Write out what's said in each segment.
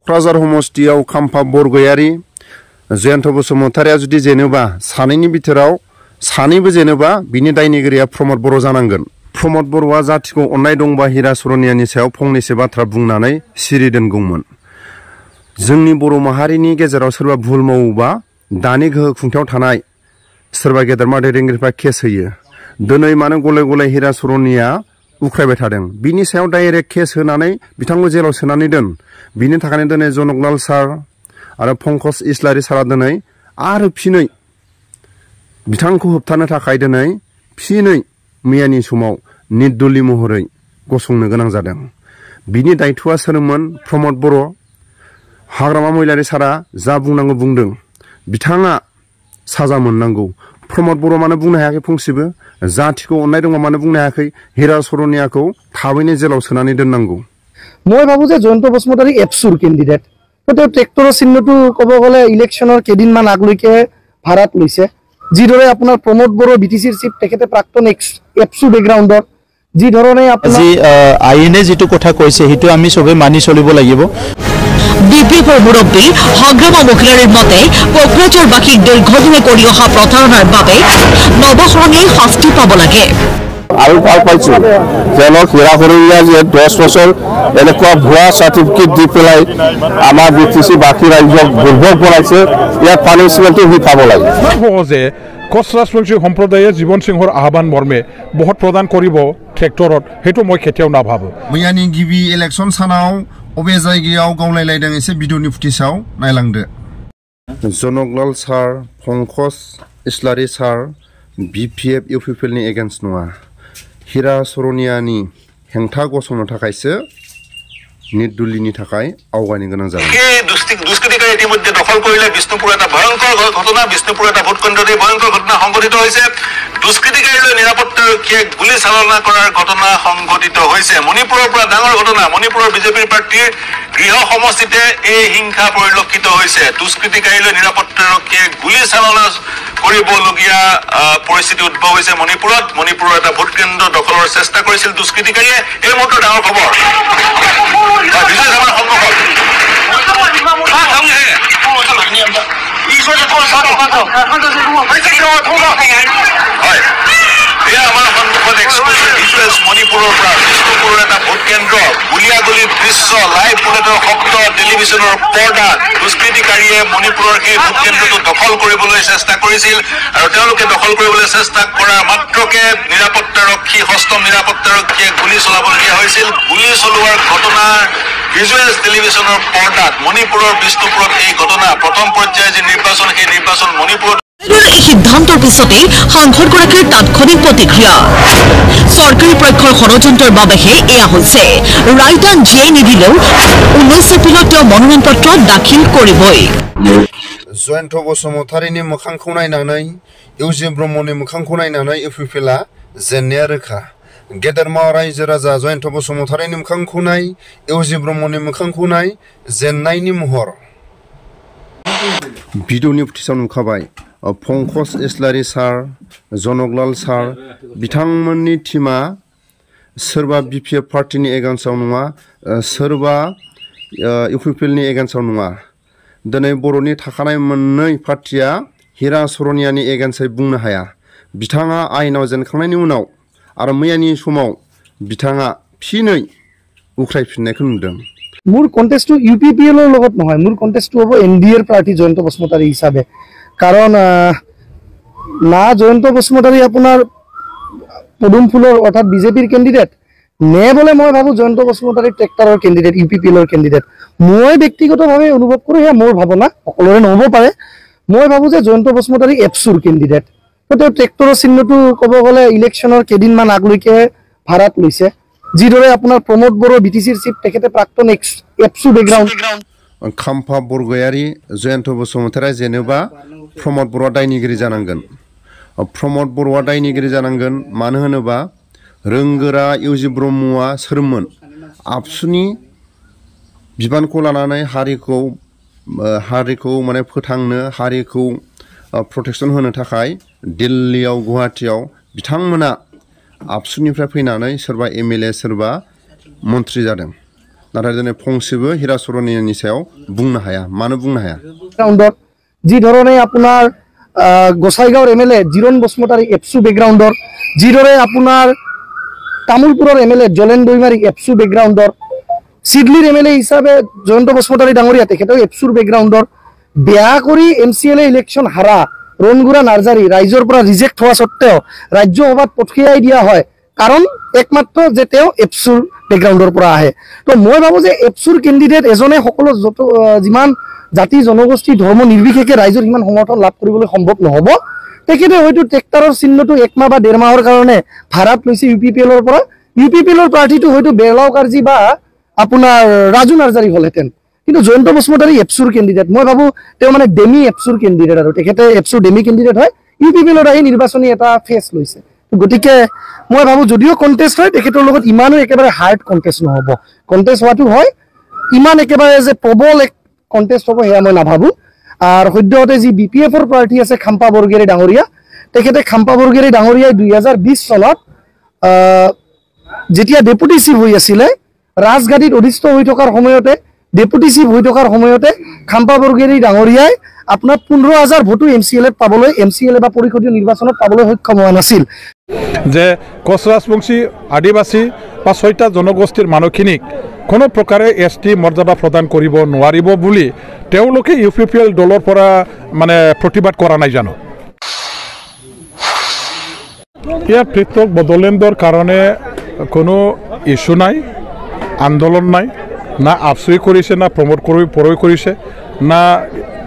क'क्राझार समस्तियाव खाम्फा बरगयारी जयन्त बसुमतारिया जुदि जेनोबा सानैनि बिथोराव सानैबो जेनोबा बिनि दायनिगिरिया प्रमद बर' जानांगोन। प्रमद बर'आ जातिखौ अननाय दंबा हिरा सरनियानि सायाव फंनैसो बाथ्रा बुंनानै सिरि दोनगौमोन। जोंनि बर' माहारिनि गेजेराव सोरबा भुल मावोबा दानि गोहो खुंथायाव थानाय सोरबा गेदेरमा दैदेनगिरिफ्रा केस होयो। दिनै मानो गले गले हिरा सरनिया उख्रायबाय थादों बिनि सायाव डाइरेक्ट केस होनानै बिथांखौ जेलाव सोनानै दोन। बिनि थाखायनो दिनै जनकलाल सार आरो पंकज इस्लारि सारा दिनै आरो फिनै बिथांखौ होबथानो थाखाय दिनै फिनै मैयानि समाव निर्दलीय महरै गसंनो गोनां जादों। बिनि दायथ'आ सोरमोन? प्रमद बर'। हाग्रामा महिलारि सारा जा बुंनांगौ बुंदों, बिथाङा साजा मोननांगौ। प्रमद बर' मानो बुंनो हायाखै फंसेबो? जातिखौ अननाय दंबा मानो बुंनो हायाखै? हिरा सरनियाखौ थाबैनो जेलाव सोनानै दोननांगौ। মই ভাবো যে জয়ন্ত বসুমতাৰী এপচুৰ কেণ্ডিডেট। তেওঁ ট্ৰেক্টৰৰ চিহ্নটো ক'ব গ'লে ইলেকশ্যনৰ কেইদিনমান আগলৈকে ভাড়াত লৈছে। যিদৰে আপোনাৰ প্ৰমোদ বড়ো বিটিচিৰ চিফ তেখেতে প্ৰাক্তন এপচু বেকগ্ৰাউণ্ডৰ যি ধৰণে আজি আইনে যিটো কথা কৈছে সেইটো আমি সবে মানি চলিব লাগিব। বিপ্লৱৰ মুৰব্বী সংগ্ৰাম মহিলাৰ মতে কোকৰাঝাৰবাসীক দীৰ্ঘদিনে কৰি অহা প্ৰতাৰণাৰ বাবে নৱশৰণীয়ে শাস্তি পাব লাগে। আৰু ভাল পাইছোঁ তেওঁলোক হিৰা সৰনীয়া যে 10 বছৰ এনেকুৱা ভুৱা চাৰ্টিফিকেট দি পেলাই আমাৰ বিটিচি বাকী ৰাজ্যক দুৰ্ভোগ বনাইছে। ইয়াৰ পানিছমেণ্টটো সি পাব লাগে। যে কোচ ৰাজবংশী সম্প্ৰদায়ে জীৱন সিংহৰ আহ্বান মৰ্মে বহুত প্ৰদান কৰিব ট্ৰেক্টৰত, সেইটো মই কেতিয়াও নাভাবোঁ। मैयानि गिबि इलेक्शन सानाव अबे जायगायाव गावलायलायदों एसे भिडिअनि फुटेजाव नायलांदो। जनकलाल सार, पंकज इस्लारि सार BPF इउपिपिएलनि एगेन्स्ट नङा। हिरा सरनियानि हेंथा गसंनो थाखायसो निर्दलीयनि थाखाय आवगायनो गोनां जादों। দুষ্কৃতিকাৰী ইতিমধ্যে দখল কৰিলে বিষ্ণুপুৰ এটা ভয়ংকৰ ঘটনা। বিষ্ণুপুৰ এটা ভোটকেন্দ্ৰতে ভয়ংকৰ ঘটনা সংঘটিত হৈছে। দুষ্কৃতিকাৰীলৈ নিৰাপত্তাৰক্ষীয়ে গুলী চালনা কৰাৰ ঘটনা সংঘটিত হৈছে। মণিপুৰৰ পৰা ডাঙৰ ঘটনা। মণিপুৰৰ বিজেপিৰ প্ৰাৰ্থীৰ গৃহ সমষ্টিতে এই হিংসা পৰিলক্ষিত হৈছে। দুষ্কৃতিকাৰীলৈ নিৰাপত্তাৰক্ষীয়ে গুলী চালনা কৰিবলগীয়া পৰিস্থিতি উদ্ভৱ হৈছে মণিপুৰত। মণিপুৰৰ এটা ভোটকেন্দ্ৰ দখলৰ চেষ্টা কৰিছিল দুষ্কৃতিকাৰীয়ে। এই মুহূৰ্তৰ ডাঙৰ খবৰ মণিপুৰৰ পৰা বিষ্ণুপুৰৰ এটা ভোটকেন্দ্ৰ, গুলীয়াগুলীৰ দৃশ্য, লাইভ বুলেটৰ শব্দ, টেলিভিছনৰ পৰ্দা। দুষ্কৃতিকাৰীয়ে মণিপুৰৰ সেই ভোটকেন্দ্ৰটো দখল কৰিবলৈ চেষ্টা কৰিছিল আৰু তেওঁলোকে দখল কৰিবলৈ চেষ্টা কৰা মাত্ৰকে নিৰাপত্তাৰক্ষী, সষ্টম নিৰাপত্তাৰক্ষীয়ে গুলী চলাবলগীয়া হৈছিল। গুলী চলোৱাৰ ঘটনাৰ ভিজুৱেলছ টেলিভিছনৰ পৰ্দাত মণিপুৰৰ বিষ্ণুপুৰত এই ঘটনা। প্ৰথম পৰ্যায়ৰ যি নিৰ্বাচন, সেই নিৰ্বাচন মণিপুৰত। এই সিদ্ধান্তৰ পিছতে সাংসদগৰাকীৰ তাৎক্ষণিক প্ৰতিক্ৰিয়া। চৰকাৰী পক্ষৰ ষড়যন্ত্ৰৰ বাবেহে এয়া হৈছে। ৰায়দান যিয়ে নিদিলেও 19 এপ্ৰিলত তেওঁ মনোনয়ন পত্ৰ দাখিল কৰিবই। जयन्त बसुमतारिनि मोखांखौ नायनानै इउजि ब्रह्मनि मोखांखौ नायनानै इउपिपिएलआ जेननाया रोखा। गेदेरमा रायजो राजा जयन्त बसुमतारिनि मोखांखौ नाय, इउजि ब्रह्मनि मोखांखौ नाय, जेननायनि महर। भिडिअनि फुटेजाव नुखाबाय पंकज इस्लारि सार, जनकलाल सार बिथांमोननि टीमा सोरबा BPF पार्टीनि एगेन्स्टआव नङा, सोरबा इउपिपिएलनि एगेन्स्टआव नङा। दिनै बर'नि थाखानाय मोननै पार्टिया हिरा सरनियानि एगेन्स्टै बुंनो हाया। बिथाङा आयेनाव जेनखांनायनि उनाव आरो मैयानि समाव बिथाङा फिनै उख्रायफिननायखौ नुदों। মোৰ কণ্টেষ্টটো ইউপিপিএলৰ লগত নহয়, মোৰ কণ্টেষ্টটো হ'ব NDAৰ প্ৰাৰ্থী জয়ন্ত বসুমতাৰী হিচাপে। কাৰণ না জয়ন্ত বসুমতাৰী আপোনাৰ পদুম ফুলৰ অৰ্থাৎ বিজেপিৰ কেণ্ডিডেট, নে বোলে মই ভাবোঁ জয়ন্ত বসুমতাৰী ট্ৰেক্টৰৰ কেণ্ডিডেট, ইউপিপিএলৰ কেণ্ডিডেট। মই ব্যক্তিগতভাৱে অনুভৱ কৰোঁ, সেয়া মোৰ ভাৱনা, সকলোৰে নহ'ব পাৰে। মই ভাবোঁ যে জয়ন্ত বসুমতাৰী এপচুৰ কেণ্ডিডেট। তেওঁ ট্ৰেক্টৰৰ চিহ্নটো ক'ব গ'লে ইলেকশ্যনৰ কেইদিনমান আগলৈকে ভাড়াত লৈছে। যিদৰে আপোনাৰ প্ৰমোদ বড়ো বিটিচিৰ চিফ তেখেতে প্ৰাক্তন এপচু বেকগ্ৰাউণ্ড। खाम्फा बरगयारी जयन्त बसुमतारिया जेनोबा प्रमद बर'आ दायनिगिरि जानांगोन। प्रमद बर'आ दायनिगिरि जानांगोन मानो होनोबा रोंगोरा इउजि ब्रह्मआ सोरमोन? आबसुनि बिबानखौ लानानै हारिखौ माने फोथांनो, हारिखौ प्रटेक्शन होनो थाखाय दिल्लीयाव, गुवाहाटीयाव बिथांमोना आबसुनिफ्राय फैनानै सोरबा MLA सोरबा मन्थ्रि जादों। नाथाय दिनै फंसेबो हिरा सरनियानि सायाव बुंनो हाया मानो बुंनो हाया বেকগ্ৰাউণ্ডত যি ধৰণে আপোনাৰ গোসাইগাঁৱৰ MLA জিৰণ বসুমতাৰী এপছু বেকগ্ৰাউণ্ডৰ যিদৰে আপোনাৰ তামোলপুৰৰ MLA জলেন দৈমাৰী এপছু বেকগ্ৰাউণ্ডৰ সিডলিৰ MLA হিচাপে জয়ন্ত বসুমতাৰী ডাঙৰীয়া তেখেতেও এপছুৰ বেকগ্ৰাউণ্ডৰ বেয়া কৰি MCLA ইলেকশ্যন হাৰা ৰনগুৰা নাৰ্জাৰী ৰাইজৰ পৰা ৰিজেক্ট হোৱা স্বত্তেও ৰাজ্যসভাত পঠিয়াই দিয়া হয় কাৰণ একমাত্ৰ যে তেওঁ এপছুৰ বেকগ্ৰাউণ্ডৰ পৰা আহে তো মই ভাবো যে এপছুৰ কেণ্ডিডেট এজনে সকলো যিমান জাতি জনগোষ্ঠী ধৰ্ম নিৰ্বিশেষে ৰাইজৰ ইমান সমৰ্থন লাভ কৰিবলৈ সম্ভৱ নহব তেখেতে হয়তো ট্ৰেক্টৰৰ চিহ্নটো 1 মাহ বা 1.5 মাহৰ কাৰণে ভাড়াত লৈছে UPPLৰ পৰা UPPLৰ প্ৰাৰ্থীটো হয়তো বেৰলাও কাৰ্জি বা আপোনাৰ ৰাজু নাৰ্জাৰী হলহেঁতেন কিন্তু জয়ন্ত বসুমতাৰী এপছুৰ কেণ্ডিডেট মই ভাবো তেওঁ মানে ডেমি এপছুৰ কেণ্ডিডেট আৰু তেখেতে এপছুৰ ডেমি কেণ্ডিডেট হয় UPPLৰ আহি নিৰ্বাচনী এটা ফেচ লৈছে গতিকে মই ভাবো যদিও কন্টেষ্ট হয় তেখেতৰ লগত ইমানো একেবাৰে হাৰ্ড কন্টেষ্ট নহব কন্টেষ্ট হোৱাটো হয় ইমান একেবাৰে যে প্ৰবল এক কন্টেষ্ট হ'ব হেয়া মই নাভাবো আৰ সদ্যহতে যি BPFৰ প্ৰাৰ্থী আছে খাম্পা বৰগেৰী ডাঙৰীয়া তেখেতে খাম্পা বৰগেৰী ডাঙৰীয়াই 2020 চনত যেতিয়া ডেপুটি চিফ হৈ আছিল ৰাজগাদীত অধিষ্ঠ হৈ থকাৰ সময়তে ডেপুটি চিফ হৈ থকাৰ সময়তে খাম্পা বৰগেৰী ডাঙৰীয়াই আপোনাৰ 15000 ভোটো MCLA পাবলৈ MCLA বা পৰিষদীয় নিৰ্বাচনত পাবলৈ সক্ষম হোৱা নাছিল যে কোচ ৰাজবংশী আদিবাসী বা 6টা জনগোষ্ঠীৰ মানুহখিনিক কোনো প্ৰকাৰে ST মৰ্যাদা প্ৰদান কৰিব নোৱাৰিব বুলি তেওঁলোকে UPPL দলৰ পৰা মানে প্ৰতিবাদ কৰা নাই জানো ইয়াৰ পৃথক বদলেণ্ডৰ কাৰণে কোনো ইস্যু নাই আন্দোলন নাই না আপচুই কৰিছে না প্ৰমোট কৰিছে না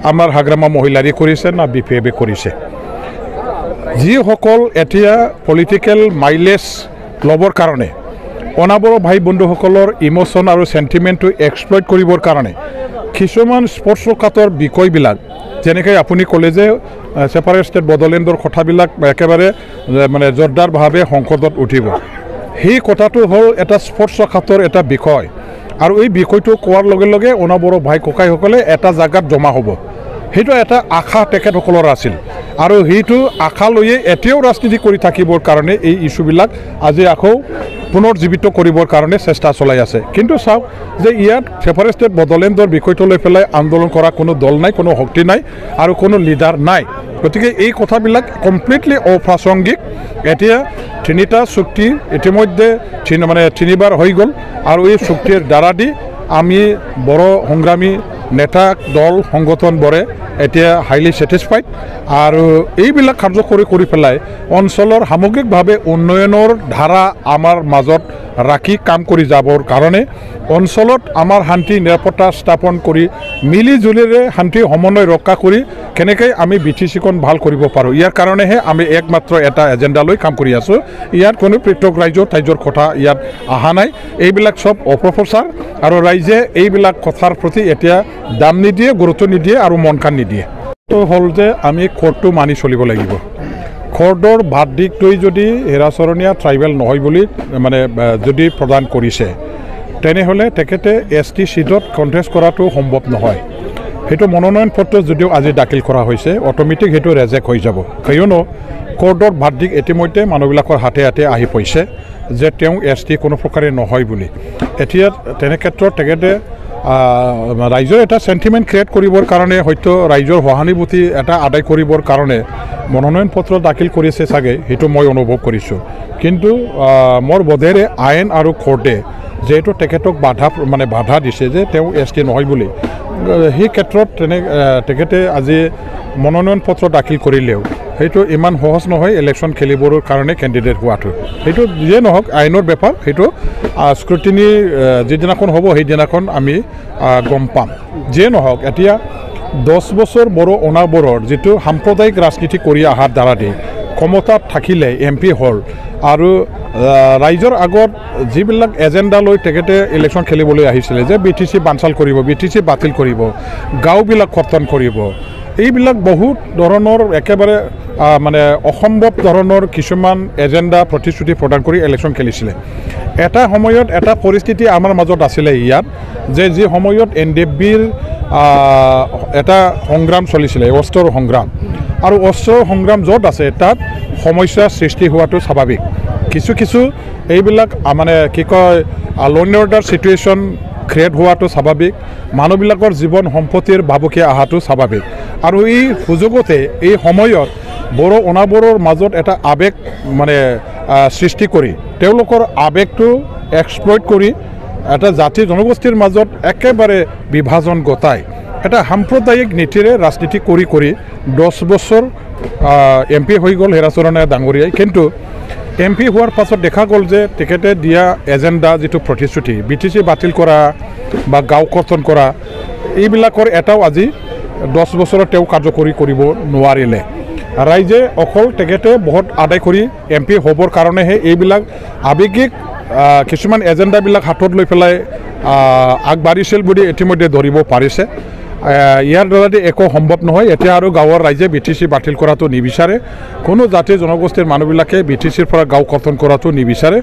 আমাৰ হাগ্ৰামা মহিলাৰী কৰিছে না BPF কৰিছে যিসকল এতিয়া পলিটিকেল মাইলেজ ল'বৰ কাৰণে অনাবৰ ভাই বন্ধুসকলৰ ইমোশন আৰু সেন্টিমেন্টটো এক্সপ্লইট কৰিবৰ কাৰণে কিছুমান স্পৰ্শকাতৰ বিষয়বিলাক যেনেকৈ আপুনি ক'লে যে সেপাৰেট ষ্টেট বদলেণ্ডৰ কথাবিলাক একেবাৰে মানে জোৰদাৰভাৱে সংসদত উঠিব সেই কথাটো হ'ল এটা স্পৰ্শকাতৰ এটা বিষয় আৰু এই বিষয়টো কোৱাৰ লগে লগে অনাবৰ ভাই ককাইসকলে এটা জায়গাত জমা হ'ব সেইটো এটা আশা তেখেতসকলৰ আছিল আৰু সেইটো আশা লৈয়ে এতিয়াও ৰাজনীতি কৰি থাকিবৰ কাৰণে এই ইস্যুবিলাক আজি আকৌ পুনৰ জীৱিত কৰিবৰ কাৰণে চেষ্টা চলাই আছে কিন্তু চাওক যে ইয়াত সেপাৰেট ষ্টেট বদলেণ্ডৰ বিষয়টো লৈ পেলাই আন্দোলন কৰা কোনো দল নাই কোনো শক্তি নাই আৰু কোনো লিডাৰ নাই গতিকে এই কথাবিলাক কমপ্লিটলি অপ্ৰাসংগিক এতিয়া 3টা চুক্তি ইতিমধ্যে মানে 3বাৰ হৈ গ'ল আৰু এই চুক্তিৰ দ্বাৰা দি আমি বড়ো সংগ্ৰামী নেতা দল সংগঠনবোৰে এতিয়া হাইলি স্যাটিসফাইড আৰু এইবিলাক কাৰ্যকৰী কৰি পেলাই অঞ্চলৰ সামগ্ৰিকভাৱে উন্নয়নৰ ধাৰা আমাৰ মাজত ৰাখি কাম কৰি যাবৰ কাৰণে অঞ্চলত আমাৰ শান্তি নিৰাপত্তা স্থাপন কৰি মিলি জুলিৰে শান্তি সমন্বয় ৰক্ষা কৰি কেনেকৈ আমি BTC-খন ভাল কৰিব পাৰোঁ ইয়াৰ কাৰণেহে আমি একমাত্ৰ এটা এজেণ্ডা লৈ কাম কৰি আছোঁ ইয়াত কোনো পৃথক ৰাজ্যৰ কথা ইয়াত অহা নাই এইবিলাক সব অপপ্ৰচাৰ আৰু ৰাইজে এইবিলাক কথাৰ প্ৰতি এতিয়া দাম নিদিয়ে গুৰুত্ব নিদিয়ে আৰু মন কাণ নিদিয়ে তো হ'ল যে আমি কোৰ্টটো মানি চলিব লাগিব কোৰ্টৰ ভাৰ্ডিক্টটোই যদি হেৰাচৰণীয়া ট্ৰাইবেল নহয় বুলি মানে যদি প্ৰদান কৰিছে তেনেহ'লে তেখেতে ST সিটত কণ্টেষ্ট কৰাটো সম্ভৱ নহয় সেইটো মনোনয়ন পত্ৰ যদিও আজি দাখিল কৰা হৈছে অট'মেটিক সেইটো ৰেজেক্ট হৈ যাব কিয়নো কোৰ্টৰ ভাৰ্ডিক্ট ইতিমধ্যে মানুহবিলাকৰ হাতে হাতে আহি পৰিছে যে তেওঁ ST কোনো প্ৰকাৰে নহয় বুলি এতিয়া তেনে ক্ষেত্ৰত তেখেতে ৰাইজৰ এটা সেন্টিমেন্ট ক্ৰিয়েট কৰিবৰ কাৰণে হয়তো ৰাইজৰ সহানুভূতি এটা আদায় কৰিবৰ কাৰণে মনোনয়ন পত্ৰ দাখিল কৰিছে চাগে সেইটো মই অনুভৱ কৰিছোঁ কিন্তু মোৰ বোধেৰে আইন আৰু কোৰ্টে যেহেতু তেখেতক বাধা দিছে যে তেওঁ ST নহয় বুলি সেই ক্ষেত্ৰত তেখেতে আজি মনোনয়ন পত্ৰ দাখিল কৰিলেও সেইটো ইমান সহজ নহয় ইলেকশ্যন খেলিবৰ কাৰণে কেণ্ডিডেট হোৱাটো সেইটো যিয়ে নহওক আইনৰ বেপাৰ সেইটো স্ক্ৰুটিনি যিদিনাখন হ'ব সেইদিনাখন আমি গম পাম যিয়ে নহওক এতিয়া 10 বছৰ বড়ো অনাবৰৰ যিটো সাম্প্ৰদায়িক ৰাজনীতি কৰি অহাৰ দ্বাৰা দি ক্ষমতাত থাকিলে MP হ'ল আৰু ৰাইজৰ আগত যিবিলাক এজেণ্ডা লৈ তেখেতে ইলেকশ্যন খেলিবলৈ আহিছিলে যে BTC বানচাল কৰিব BTC বাতিল কৰিব গাঁওবিলাক কৰ্তন কৰিব এইবিলাক বহুত ধৰণৰ একেবাৰে মানে অসম্ভৱ ধৰণৰ কিছুমান এজেণ্ডা প্ৰতিশ্ৰুতি প্ৰদান কৰি ইলেকশ্যন খেলিছিলে এটা সময়ত এটা পৰিস্থিতি আমাৰ মাজত আছিলে ইয়াত যে যি সময়ত NDFBৰ এটা সংগ্ৰাম চলিছিলে অস্ত্ৰৰ সংগ্ৰাম আৰু অস্ত্ৰৰ সংগ্ৰাম য'ত আছে তাত সমস্যা সৃষ্টি হোৱাটো স্বাভাৱিক কিছু এইবিলাক মানে কি কয় ল' এণ্ড অৰ্ডাৰ চিটুৱেশ্যন ক্ৰিয়েট হোৱাটো স্বাভাৱিক মানুহবিলাকৰ জীৱন সম্পত্তিৰ ভাবুকি অহাটো স্বাভাৱিক আৰু এই সুযোগতে এই সময়ত বড়ো অনাবৰৰ মাজত এটা আৱেগ মানে সৃষ্টি কৰি তেওঁলোকৰ আৱেগটো এক্সপ্লইট কৰি এটা জাতি জনগোষ্ঠীৰ মাজত একেবাৰে বিভাজন গতাই এটা সাম্প্ৰদায়িক নীতিৰে ৰাজনীতি কৰি কৰি 10 বছৰ MP হৈ গ'ল হেৰাচৰণ ডাঙৰীয়াই কিন্তু MP হোৱাৰ পাছত দেখা গ'ল যে তেখেতে দিয়া এজেণ্ডা যিটো প্ৰতিশ্ৰুতি BTC বাতিল কৰা বা গাঁও কৰ্তন কৰা এইবিলাকৰ এটাও আজি 10 বছৰত তেওঁ কাৰ্যকৰী কৰিব নোৱাৰিলে ৰাইজে অকল তেখেতে বহুত আদায় কৰি MP হ'বৰ কাৰণেহে এইবিলাক আৱেগিক কিছুমান এজেণ্ডাবিলাক হাতত লৈ পেলাই আগবাঢ়িছিল বুলি ইতিমধ্যে ধৰিব পাৰিছে ইয়াৰ দ্বাৰা একো সম্ভৱ নহয় এতিয়া আৰু গাঁৱৰ ৰাইজে BTC বাতিল কৰাটো নিবিচাৰে কোনো জাতি জনগোষ্ঠীৰ মানুহবিলাকে BTCৰ পৰা গাঁও কৰ্তন কৰাটো নিবিচাৰে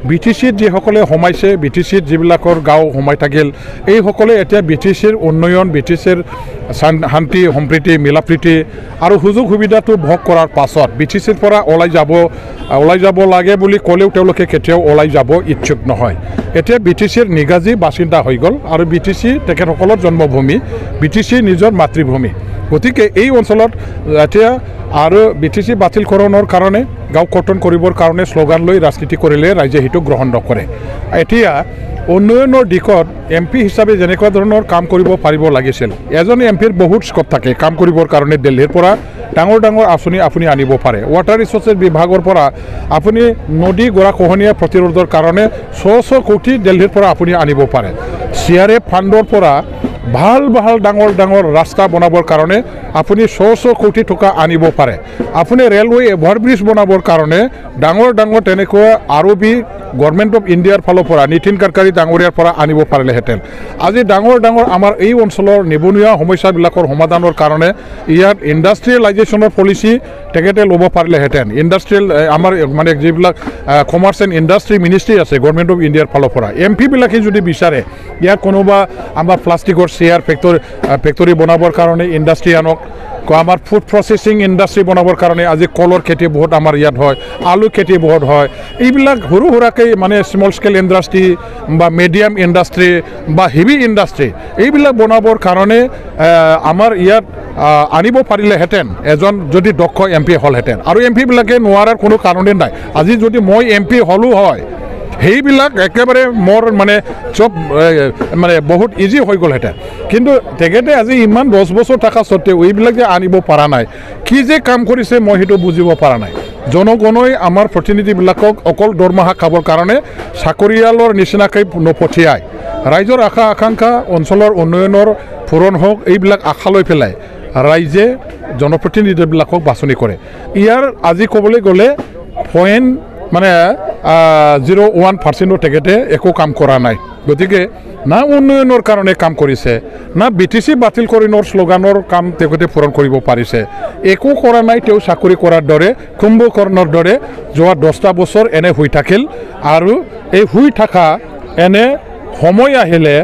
BTCত যিসকলে সোমাইছে BTCত যিবিলাকৰ গাঁও সোমাই থাকিল এইসকলে এতিয়া BTCৰ উন্নয়ন BTCৰ শান্তি সম্প্ৰীতি মিলাপ্ৰীতি আৰু সুযোগ সুবিধাটো ভোগ কৰাৰ পাছত BTCৰ পৰা ওলাই যাব লাগে বুলি ক'লেও তেওঁলোকে কেতিয়াও ওলাই যাব ইচ্ছুক নহয় এতিয়া BTCৰ নিগাজী বাসিন্দা হৈ গ'ল আৰু BTC তেখেতসকলৰ জন্মভূমি BTC নিজৰ মাতৃভূমি গতিকে এই অঞ্চলত এতিয়া আৰু BTC বাতিলকৰণৰ কাৰণে গাঁও কৰ্তন কৰিবৰ কাৰণে শ্লোগান লৈ ৰাজনীতি কৰিলে ৰাইজে সেইটো গ্ৰহণ নকৰে এতিয়া উন্নয়নৰ দিশত MP হিচাপে যেনেকুৱা ধৰণৰ কাম কৰিব পাৰিব লাগিছিল এজন MPৰ বহুত স্কোপ থাকে কাম কৰিবৰ কাৰণে দিল্লীৰ পৰা ডাঙৰ ডাঙৰ আঁচনি আপুনি আনিব পাৰে ৱাটাৰ ৰিচোৰ্চেছ বিভাগৰ পৰা আপুনি নদী গৰাখহনীয়া প্ৰতিৰোধৰ কাৰণে 100 কোটি দিল্লীৰ পৰা আপুনি আনিব পাৰে CRF ফাণ্ডৰ পৰা ভাল ডাঙৰ ৰাস্তা বনাবৰ কাৰণে আপুনি 100 কোটি টকা আনিব পাৰে আপুনি ৰেলৱে ওভাৰব্ৰিজ বনাবৰ কাৰণে ডাঙৰ তেনেকুৱা ROB গভৰ্ণমেণ্ট অফ ইণ্ডিয়াৰ ফালৰ পৰা নীতিন গাডকাৰী ডাঙৰীয়াৰ পৰা আনিব পাৰিলেহেঁতেন আজি ডাঙৰ আমাৰ এই অঞ্চলৰ নিবনুৱা সমস্যাবিলাকৰ সমাধানৰ কাৰণে ইয়াত ইণ্ডাষ্ট্ৰিয়েলাইজেশ্যনৰ পলিচি তেখেতে ল'ব পাৰিলেহেঁতেন ইণ্ডাষ্ট্ৰিয়েল আমাৰ মানে যিবিলাক কমাৰ্চ এণ্ড ইণ্ডাষ্ট্ৰি মিনিষ্ট্ৰী আছে গভৰ্ণমেণ্ট অফ ইণ্ডিয়াৰ ফালৰ পৰা MP বিলাকে যদি বিচাৰে ইয়াত কোনোবা আমাৰ প্লাষ্টিকৰ চেয়াৰ ফেক্টৰী বনাবৰ কাৰণে ইণ্ডাষ্ট্ৰি আনক আমাৰ ফুড প্ৰচেছিং ইণ্ডাষ্ট্ৰি বনাবৰ কাৰণে আজি কলৰ খেতি বহুত আমাৰ ইয়াত হয় আলু খেতি বহুত হয় এইবিলাক সৰু সুৰাকৈ মানে স্মল স্কেল ইণ্ডাষ্ট্ৰি বা মিডিয়াম ইণ্ডাষ্ট্ৰি বা হেভি ইণ্ডাষ্ট্ৰি এইবিলাক বনাবৰ কাৰণে আমাৰ ইয়াত আনিব পাৰিলেহেঁতেন এজন যদি দক্ষ MP হ'লহেঁতেন আৰু MP বিলাকে নোৱাৰাৰ কোনো কাৰণেই নাই আজি যদি মই MP হ'লো হয় সেইবিলাক একেবাৰে মোৰ মানে চব মানে বহুত ইজি হৈ গ'লহেঁতেন কিন্তু তেখেতে আজি ইমান 10 বছৰ থকা সত্ত্বেও এইবিলাক যে আনিব পৰা নাই কি যে কাম কৰিছে মই সেইটো বুজিব পৰা নাই জনগণই আমাৰ প্ৰতিনিধিবিলাকক অকল দৰমহা খাবৰ কাৰণে চাকৰিয়ালৰ নিচিনাকৈ নপঠিয়ায় ৰাইজৰ আশা আকাংক্ষা অঞ্চলৰ উন্নয়নৰ পূৰণ হওক এইবিলাক আশা লৈ পেলাই ৰাইজে জনপ্ৰতিনিধিবিলাকক বাছনি কৰে ইয়াৰ আজি ক'বলৈ গ'লে পইণ্ট মানে 0.1% তেখেতে একো কাম কৰা নাই গতিকে না উন্নয়নৰ কাৰণে কাম কৰিছে না BTC বাতিল কৰিনৰ শ্লোগানৰ কাম তেখেতে পূৰণ কৰিব পাৰিছে একো কৰা নাই তেওঁ চাকৰি কৰাৰ দৰে কুম্ভকৰ্ণৰ দৰে যোৱা 10টা বছৰ এনে হৈ থাকিল আৰু এই হৈ থকা এনে সময় আহিলে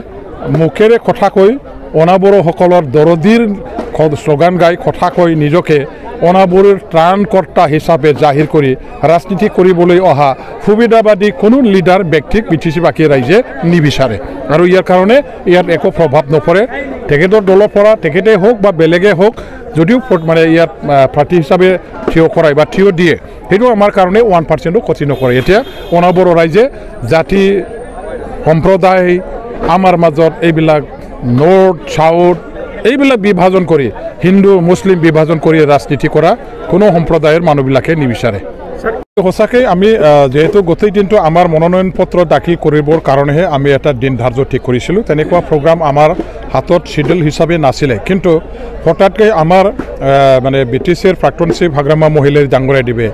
মুখেৰে কথা কৈ অনাবড়োসকলৰ দৰদীৰ শ্লোগান গাই কথা কৈ নিজকে অনাবড়োৰ ত্ৰাণকৰ্তা হিচাপে জাহিৰ কৰি ৰাজনীতি কৰিবলৈ অহা সুবিধাবাদী কোনো লিডাৰ ব্যক্তিক BTC বাকী ৰাইজে নিবিচাৰে আৰু ইয়াৰ কাৰণে ইয়াত একো প্ৰভাৱ নপৰে তেখেতৰ দলৰ পৰা তেখেতে হওক বা বেলেগে হওক যদিও মানে ইয়াত প্ৰাৰ্থী হিচাপে থিয় কৰাই বা থিয় দিয়ে সেইটো আমাৰ কাৰণে 1% ক্ষতি নকৰে এতিয়া অনাবড়ো ৰাইজে জাতি সম্প্ৰদায় আমাৰ মাজত এইবিলাক নৰ্থ সাউথ এইবিলাক বিভাজন কৰি হিন্দু মুছলিম বিভাজন কৰি ৰাজনীতি কৰা কোনো সম্প্ৰদায়ৰ মানুহবিলাকে নিবিচাৰে সঁচাকৈ আমি যেহেতু গোটেই দিনটো আমাৰ মনোনয়ন পত্ৰ দাখিল কৰিবৰ কাৰণেহে আমি এটা দিন ধাৰ্য ঠিক কৰিছিলোঁ তেনেকুৱা প্ৰগ্ৰাম আমাৰ হাতত শিডিউল হিচাপে নাছিলে কিন্তু হঠাৎকৈ আমাৰ মানে BTCৰ প্ৰাক্তন চিফ হাগ্ৰামা মহিলাৰ ডাঙৰীয়া দিবে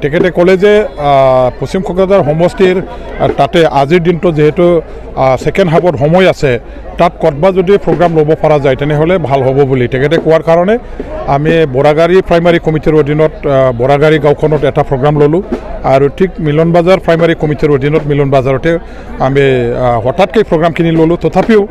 তেখেতে ক'লে যে পশ্চিম কোকৰাঝাৰ সমষ্টিৰ তাতে আজিৰ দিনটো যেহেতু ছেকেণ্ড হাফত সময় আছে তাত ক'ৰবাত যদি প্ৰগ্ৰাম ল'ব পৰা যায় তেনেহ'লে ভাল হ'ব বুলি তেখেতে কোৱাৰ কাৰণে আমি বৰাগাৰী প্ৰাইমাৰী কমিটিৰ অধীনত বৰাগাৰী গাঁওখনত এটা প্ৰগ্ৰাম ল'লোঁ আৰু ঠিক মিলন বজাৰ প্ৰাইমাৰী কমিটিৰ অধীনত মিলন বজাৰতে আমি হঠাৎকৈ প্ৰগ্ৰামখিনি ল'লোঁ তথাপিও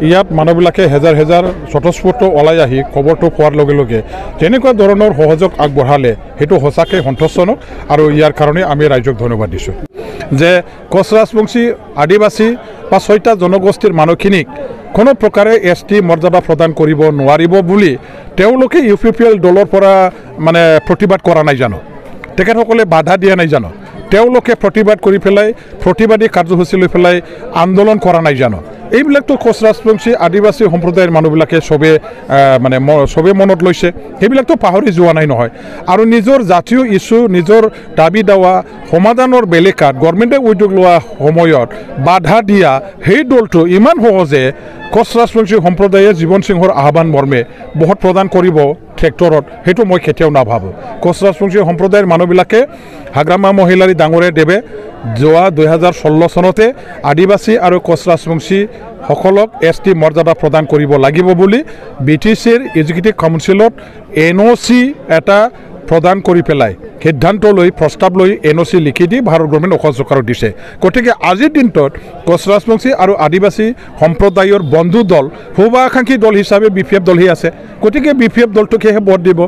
ইয়াত মানুহবিলাকে হেজাৰ স্বতঃস্ফূৰ্ত ওলাই আহি খবৰটো পোৱাৰ লগে লগে যেনেকুৱা ধৰণৰ সহযোগ আগবঢ়ালে সেইটো সঁচাকৈ সন্তোষজনক আৰু ইয়াৰ কাৰণে আমি ৰাইজক ধন্যবাদ দিছোঁ যে কোচ ৰাজবংশী আদিবাসী বা 6টা জনগোষ্ঠীৰ মানুহখিনিক কোনো প্ৰকাৰে ST মৰ্যাদা প্ৰদান কৰিব নোৱাৰিব বুলি তেওঁলোকে UPPL দলৰ পৰা মানে প্ৰতিবাদ কৰা নাই জানো তেখেতসকলে বাধা দিয়া নাই জানো তেওঁলোকে প্ৰতিবাদ কৰি পেলাই প্ৰতিবাদী কাৰ্যসূচী লৈ পেলাই আন্দোলন কৰা নাই জানো এইবিলাকতো কোচ ৰাজবংশী আদিবাসী সম্প্ৰদায়ৰ মানুহবিলাকে চবে মনত লৈছে সেইবিলাকতো পাহৰি যোৱা নাই নহয় আৰু নিজৰ জাতীয় ইস্যু নিজৰ দাবী দাৱা সমাধানৰ বেলেকাত গভৰ্ণমেণ্টে উদ্যোগ লোৱা সময়ত বাধা দিয়া সেই দলটো ইমান সহজে কোচ ৰাজবংশী সম্প্ৰদায়ে জীৱন সিংহৰ আহ্বান মৰ্মে বহুত প্ৰদান কৰিব ট্ৰেক্টৰত সেইটো মই কেতিয়াও নাভাবোঁ কোচ ৰাজবংশী সম্প্ৰদায়ৰ মানুহবিলাকে হাগ্ৰামা মহিলাৰী ডাঙৰে দেৱে যোৱা 2016 চনতে আদিবাসী আৰু কোচ ৰাজবংশী সকলক ST মৰ্যাদা প্ৰদান কৰিব লাগিব বুলি BTCৰ এক্সিকিউটিভ কাউন্সিলত NOC এটা প্ৰদান কৰি পেলাই সিদ্ধান্ত লৈ প্ৰস্তাৱ লৈ NOC লিখি দি ভাৰত গভৰ্ণমেণ্ট অসম চৰকাৰক দিছে গতিকে আজিৰ দিনটোত কোচ ৰাজবংশী আৰু আদিবাসী সম্প্ৰদায়ৰ বন্ধু দল শুভাকাংক্ষী দল হিচাপে BPF দলহি আছে গতিকে BPF দলটোকেহে ভোট দিব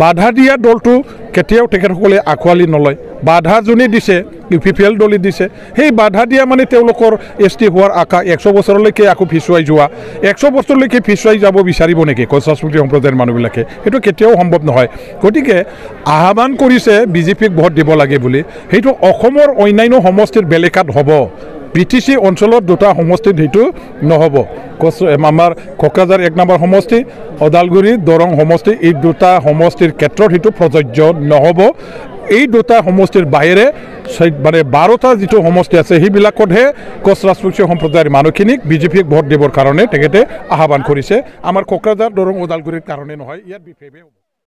বাধা দিয়া দলটো কেতিয়াও তেখেতসকলে আঁকোৱালি নলয় বাধা যোনে দিছে UPPL দলে দিছে সেই বাধা দিয়া মানে তেওঁলোকৰ ST হোৱাৰ আশা 100 বছৰলৈকে আকৌ পিছুৱাই যোৱা 100 বছৰলৈকে পিছুৱাই যাব বিচাৰিব নেকি কোচ ৰাজবংশী সম্প্ৰদায়ৰ মানুহবিলাকে সেইটো কেতিয়াও সম্ভৱ নহয় গতিকে আহ্বান কৰিছে BJPক ভোট দিব লাগে বুলি সেইটো অসমৰ অন্যান্য সমষ্টিৰ বেলেকাত হ'ব BTC অঞ্চলত দুটা সমষ্টিত সেইটো নহ'ব আমাৰ কোকৰাঝাৰ 1 নম্বৰ সমষ্টি ওদালগুৰি দৰং সমষ্টি এই দুটা সমষ্টিৰ ক্ষেত্ৰত সেইটো প্ৰযোজ্য নহ'ব এই দুটা সমষ্টিৰ বাহিৰে মানে 12টা যিটো সমষ্টি আছে সেইবিলাকতহে কোচ ৰাজবংশী সম্প্ৰদায়ৰ মানুহখিনিক BJPক ভোট দিবৰ কাৰণে তেখেতে আহ্বান কৰিছে আমাৰ কোকৰাঝাৰ দৰং ওদালগুৰিৰ কাৰণে নহয় ইয়াত BPF